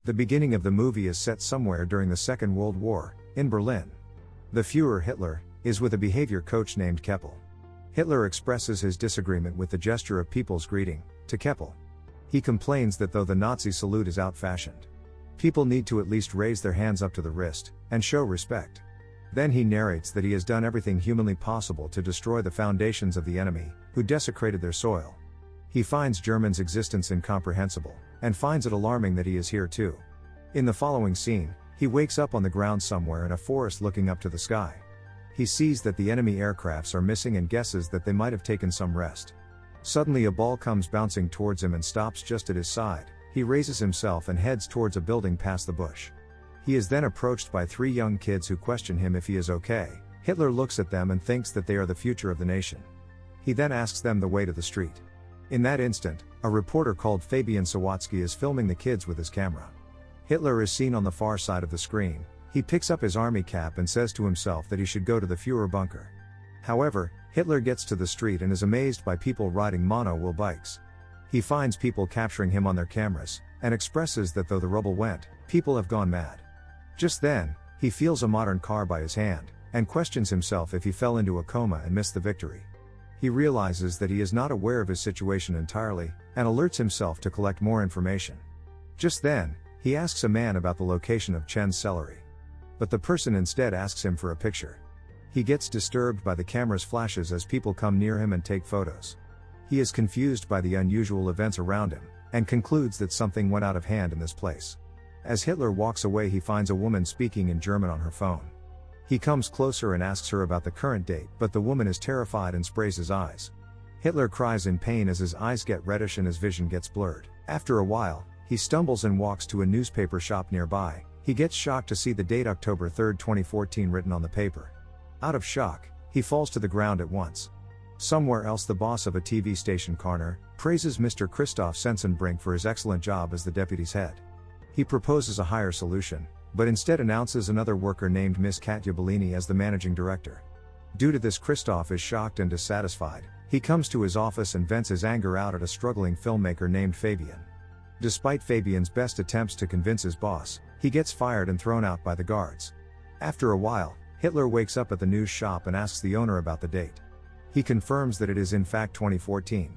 The beginning of the movie is set somewhere during the Second World War, in Berlin. The Führer Hitler is with a behavior coach named Keppel. Hitler expresses his disagreement with the gesture of people's greeting to Keppel. He complains that though the Nazi salute is out-fashioned, people need to at least raise their hands up to the wrist and show respect. Then he narrates that he has done everything humanly possible to destroy the foundations of the enemy, who desecrated their soil. He finds Germans' existence incomprehensible, and finds it alarming that he is here too. In the following scene, he wakes up on the ground somewhere in a forest looking up to the sky. He sees that the enemy aircrafts are missing and guesses that they might have taken some rest. Suddenly a ball comes bouncing towards him and stops just at his side. He raises himself and heads towards a building past the bush. He is then approached by 3 young kids who question him if he is okay. Hitler looks at them and thinks that they are the future of the nation. He then asks them the way to the street. In that instant, a reporter called Fabian Sawatzki is filming the kids with his camera. Hitler is seen on the far side of the screen. He picks up his army cap and says to himself that he should go to the Führer bunker. However, Hitler gets to the street and is amazed by people riding mono-wheel bikes. He finds people capturing him on their cameras, and expresses that though the rubble went, people have gone mad. Just then, he feels a modern car by his hand, and questions himself if he fell into a coma and missed the victory. He realizes that he is not aware of his situation entirely, and alerts himself to collect more information. Just then, he asks a man about the location of Chen's celery. But the person instead asks him for a picture. He gets disturbed by the camera's flashes as people come near him and take photos. He is confused by the unusual events around him, and concludes that something went out of hand in this place. As Hitler walks away, he finds a woman speaking in German on her phone. He comes closer and asks her about the current date, but the woman is terrified and sprays his eyes. Hitler cries in pain as his eyes get reddish and his vision gets blurred. After a while, he stumbles and walks to a newspaper shop nearby. He gets shocked to see the date October 3, 2014 written on the paper. Out of shock, he falls to the ground at once. Somewhere else, the boss of a TV station, Karner, praises Mr. Christoph Sensenbrink for his excellent job as the deputy's head. He proposes a higher solution, but instead announces another worker named Miss Katja Bellini as the managing director. Due to this, Christoph is shocked and dissatisfied. He comes to his office and vents his anger out at a struggling filmmaker named Fabian. Despite Fabian's best attempts to convince his boss, he gets fired and thrown out by the guards. After a while, Hitler wakes up at the news shop and asks the owner about the date. He confirms that it is in fact 2014.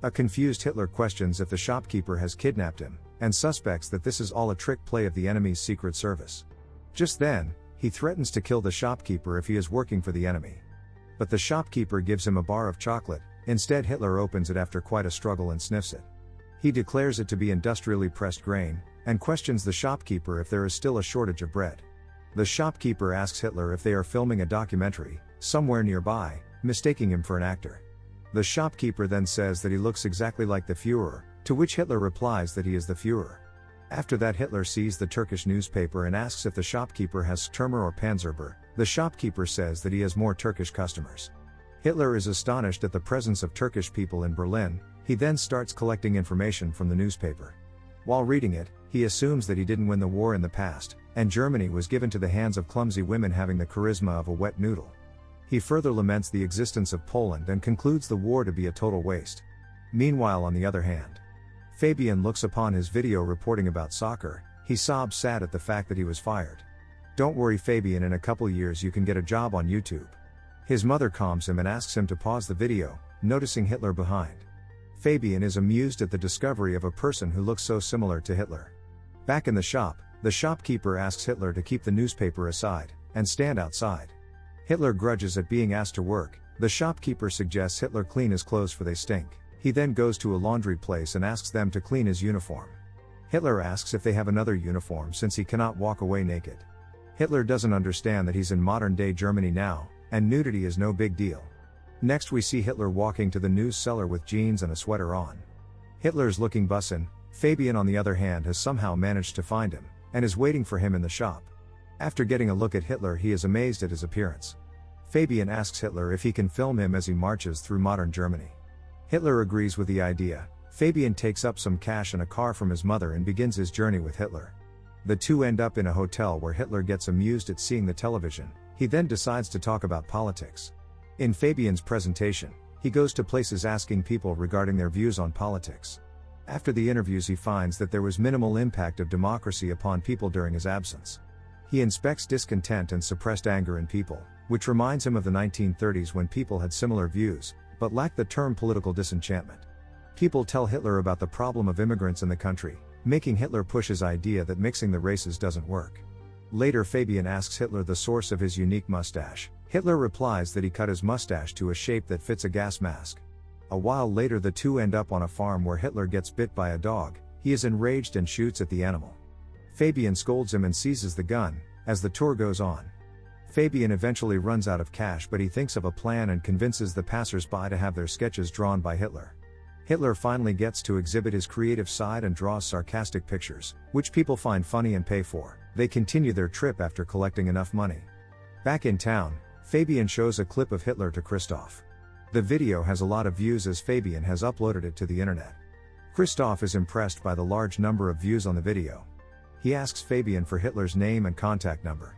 A confused Hitler questions if the shopkeeper has kidnapped him, and suspects that this is all a trick play of the enemy's secret service. Just then, he threatens to kill the shopkeeper if he is working for the enemy. But the shopkeeper gives him a bar of chocolate. Instead, Hitler opens it after quite a struggle and sniffs it. He declares it to be industrially pressed grain, and questions the shopkeeper if there is still a shortage of bread. The shopkeeper asks Hitler if they are filming a documentary somewhere nearby, mistaking him for an actor. The shopkeeper then says that he looks exactly like the Führer, to which Hitler replies that he is the Führer. After that, Hitler sees the Turkish newspaper and asks if the shopkeeper has Stürmer or Panzerber. The shopkeeper says that he has more Turkish customers. Hitler is astonished at the presence of Turkish people in Berlin. He then starts collecting information from the newspaper. While reading it, he assumes that he didn't win the war in the past, and Germany was given to the hands of clumsy women having the charisma of a wet noodle. He further laments the existence of Poland and concludes the war to be a total waste. Meanwhile, on the other hand, Fabian looks upon his video reporting about soccer. He sobs sad at the fact that he was fired. Don't worry, Fabian, in a couple years you can get a job on YouTube. His mother calms him and asks him to pause the video, noticing Hitler behind. Fabian is amused at the discovery of a person who looks so similar to Hitler. Back in the shop, the shopkeeper asks Hitler to keep the newspaper aside, and stand outside. Hitler grudges at being asked to work. The shopkeeper suggests Hitler clean his clothes for they stink. He then goes to a laundry place and asks them to clean his uniform. Hitler asks if they have another uniform since he cannot walk away naked. Hitler doesn't understand that he's in modern-day Germany now, and nudity is no big deal. Next we see Hitler walking to the news cellar with jeans and a sweater on. Hitler's looking bussin'. Fabian, on the other hand, has somehow managed to find him, and is waiting for him in the shop. After getting a look at Hitler, he is amazed at his appearance. Fabian asks Hitler if he can film him as he marches through modern Germany. Hitler agrees with the idea. Fabian takes up some cash and a car from his mother and begins his journey with Hitler. The two end up in a hotel where Hitler gets amused at seeing the television. He then decides to talk about politics. In Fabian's presentation, he goes to places asking people regarding their views on politics. After the interviews, he finds that there was minimal impact of democracy upon people during his absence. He inspects discontent and suppressed anger in people, which reminds him of the 1930s when people had similar views, but lacked the term political disenchantment. People tell Hitler about the problem of immigrants in the country, making Hitler push his idea that mixing the races doesn't work. Later, Fabian asks Hitler the source of his unique mustache. Hitler replies that he cut his mustache to a shape that fits a gas mask. A while later, the two end up on a farm where Hitler gets bit by a dog. He is enraged and shoots at the animal. Fabian scolds him and seizes the gun. As the tour goes on, Fabian eventually runs out of cash, but he thinks of a plan and convinces the passers-by to have their sketches drawn by Hitler. Hitler finally gets to exhibit his creative side and draws sarcastic pictures, which people find funny and pay for. They continue their trip after collecting enough money. Back in town, Fabian shows a clip of Hitler to Christoph. The video has a lot of views as Fabian has uploaded it to the internet. Christoph is impressed by the large number of views on the video. He asks Fabian for Hitler's name and contact number.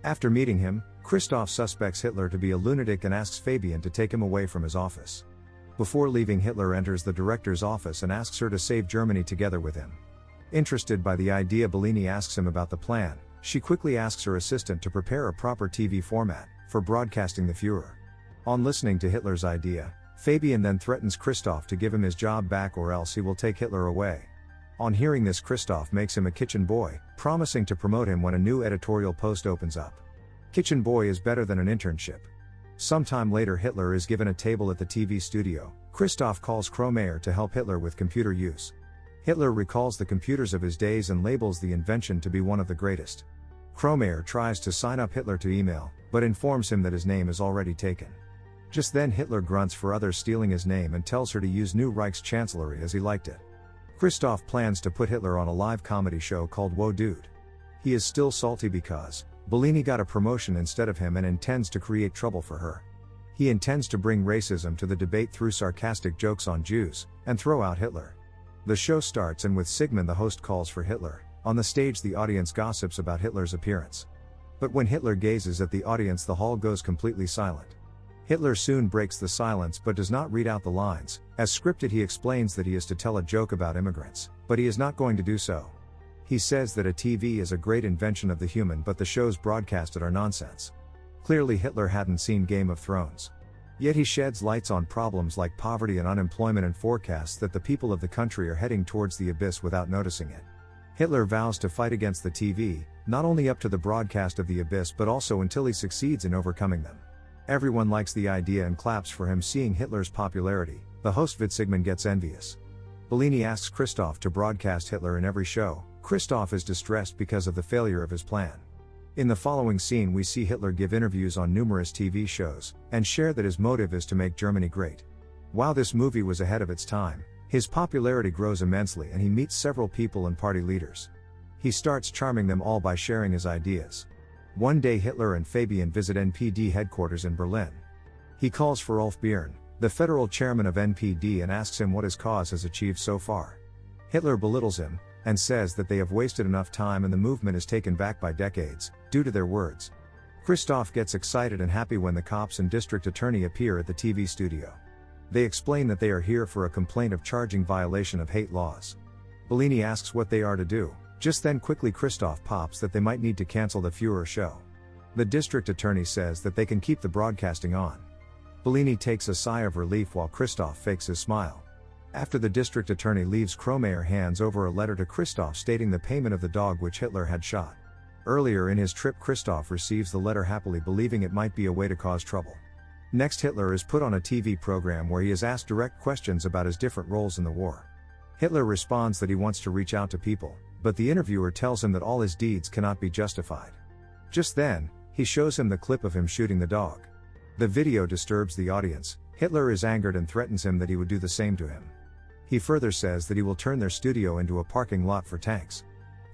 After meeting him, Christoph suspects Hitler to be a lunatic and asks Fabian to take him away from his office. Before leaving, Hitler enters the director's office and asks her to save Germany together with him. Interested by the idea, Bellini asks him about the plan. She quickly asks her assistant to prepare a proper TV format for broadcasting the Führer. On listening to Hitler's idea, Fabian then threatens Christoph to give him his job back or else he will take Hitler away. On hearing this, Christoph makes him a kitchen boy, promising to promote him when a new editorial post opens up. Kitchen boy is better than an internship. Sometime later, Hitler is given a table at the TV studio. Christoph calls Kromayer to help Hitler with computer use. Hitler recalls the computers of his days and labels the invention to be one of the greatest. Kromayer tries to sign up Hitler to email, but informs him that his name is already taken. Just then, Hitler grunts for others stealing his name and tells her to use New Reich's chancellery as he liked it. Christoph plans to put Hitler on a live comedy show called Whoa Dude. He is still salty because Bellini got a promotion instead of him and intends to create trouble for her. He intends to bring racism to the debate through sarcastic jokes on Jews, and throw out Hitler. The show starts, and with Sigmund, the host, calls for Hitler. On the stage, the audience gossips about Hitler's appearance. But when Hitler gazes at the audience, the hall goes completely silent. Hitler soon breaks the silence but does not read out the lines. As scripted, he explains that he is to tell a joke about immigrants, but he is not going to do so. He says that a TV is a great invention of the human, but the shows broadcasted are nonsense. Clearly, Hitler hadn't seen Game of Thrones. Yet he sheds lights on problems like poverty and unemployment and forecasts that the people of the country are heading towards the abyss without noticing it. Hitler vows to fight against the TV, not only up to the broadcast of the abyss but also until he succeeds in overcoming them. Everyone likes the idea and claps for him. Seeing Hitler's popularity, the host Sigmund gets envious. Bellini asks Christoph to broadcast Hitler in every show. Christoph is distressed because of the failure of his plan. In the following scene, we see Hitler give interviews on numerous TV shows, and share that his motive is to make Germany great. While this movie was ahead of its time, his popularity grows immensely and he meets several people and party leaders. He starts charming them all by sharing his ideas. One day, Hitler and Fabian visit NPD headquarters in Berlin. He calls for Ulf Björn, the federal chairman of NPD, and asks him what his cause has achieved so far. Hitler belittles him, and says that they have wasted enough time and the movement is taken back by decades, due to their words. Christoph gets excited and happy when the cops and district attorney appear at the TV studio. They explain that they are here for a complaint of charging violation of hate laws. Bellini asks what they are to do. Just then, quickly, Christoph pops that they might need to cancel the Führer show. The district attorney says that they can keep the broadcasting on. Bellini takes a sigh of relief while Christoph fakes his smile. After the district attorney leaves, Kromayer hands over a letter to Christoph stating the payment of the dog which Hitler had shot. Earlier in his trip, Christoph receives the letter happily, believing it might be a way to cause trouble. Next, Hitler is put on a TV program where he is asked direct questions about his different roles in the war. Hitler responds that he wants to reach out to people, but the interviewer tells him that all his deeds cannot be justified. Just then, he shows him the clip of him shooting the dog. The video disturbs the audience. Hitler is angered and threatens him that he would do the same to him. He further says that he will turn their studio into a parking lot for tanks.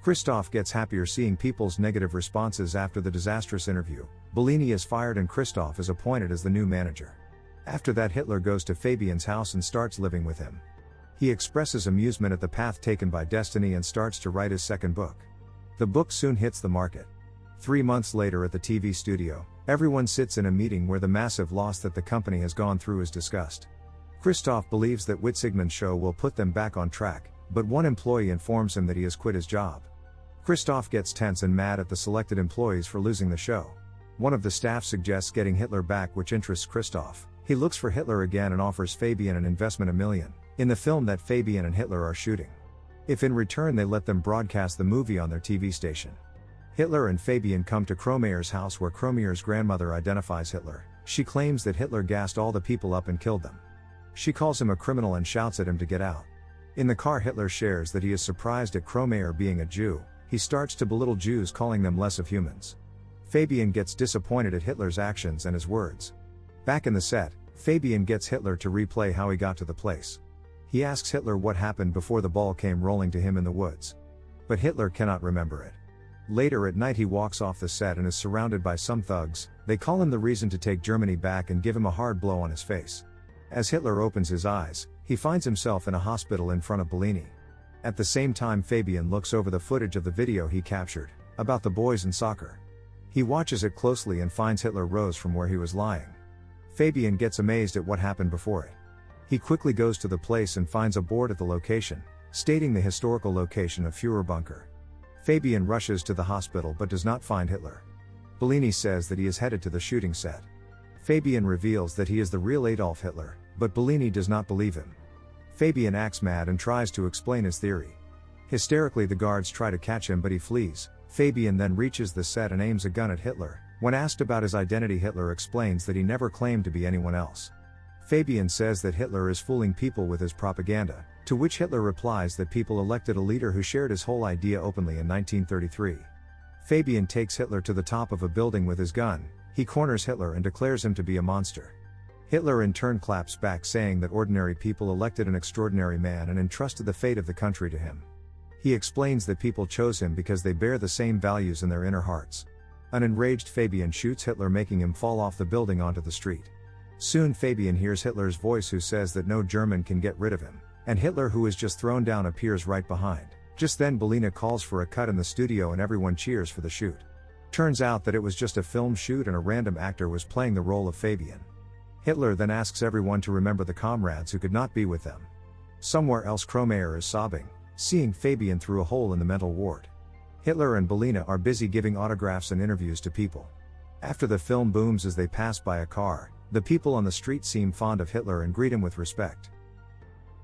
Christoph gets happier seeing people's negative responses after the disastrous interview. Bellini is fired and Christoph is appointed as the new manager. After that, Hitler goes to Fabian's house and starts living with him. He expresses amusement at the path taken by destiny and starts to write his second book. The book soon hits the market. 3 months later, at the TV studio, everyone sits in a meeting where the massive loss that the company has gone through is discussed. Christoph believes that Sigmund's show will put them back on track. but one employee informs him that he has quit his job. Christoph gets tense and mad at the selected employees for losing the show. One of the staff suggests getting Hitler back, which interests Christoph. He looks for Hitler again and offers Fabian an investment $1 million in the film that Fabian and Hitler are shooting, if in return they let them broadcast the movie on their TV station. Hitler and Fabian come to Kromayer's house, where Kromayer's grandmother identifies Hitler. She claims that Hitler gassed all the people up and killed them. She calls him a criminal and shouts at him to get out. In the car, Hitler shares that he is surprised at Kromayer being a Jew. He starts to belittle Jews, calling them less of humans. Fabian gets disappointed at Hitler's actions and his words. Back in the set, Fabian gets Hitler to replay how he got to the place. He asks Hitler what happened before the ball came rolling to him in the woods. But Hitler cannot remember it. Later at night, he walks off the set and is surrounded by some thugs. They call him the reason to take Germany back and give him a hard blow on his face. As Hitler opens his eyes, he finds himself in a hospital in front of Bellini. At the same time, Fabian looks over the footage of the video he captured about the boys in soccer. He watches it closely and finds Hitler rose from where he was lying. Fabian gets amazed at what happened before it. He quickly goes to the place and finds a board at the location, stating the historical location of Führer Bunker. Fabian rushes to the hospital but does not find Hitler. Bellini says that he is headed to the shooting set. Fabian reveals that he is the real Adolf Hitler, but Bellini does not believe him. Fabian acts mad and tries to explain his theory. Hysterically, the guards try to catch him, but he flees. Fabian then reaches the set and aims a gun at Hitler. When asked about his identity, Hitler explains that he never claimed to be anyone else. Fabian says that Hitler is fooling people with his propaganda, to which Hitler replies that people elected a leader who shared his whole idea openly in 1933. Fabian takes Hitler to the top of a building with his gun. He corners Hitler and declares him to be a monster. Hitler in turn claps back, saying that ordinary people elected an extraordinary man and entrusted the fate of the country to him. He explains that people chose him because they bear the same values in their inner hearts. An enraged Fabian shoots Hitler, making him fall off the building onto the street. Soon Fabian hears Hitler's voice, who says that no German can get rid of him, and Hitler, who is just thrown down, appears right behind. Just then Bellini calls for a cut in the studio and everyone cheers for the shoot. Turns out that it was just a film shoot and a random actor was playing the role of Fabian. Hitler then asks everyone to remember the comrades who could not be with them. Somewhere else, Kromayer is sobbing, seeing Fabian through a hole in the mental ward. Hitler and Bellini are busy giving autographs and interviews to people. After the film booms as they pass by a car, the people on the street seem fond of Hitler and greet him with respect.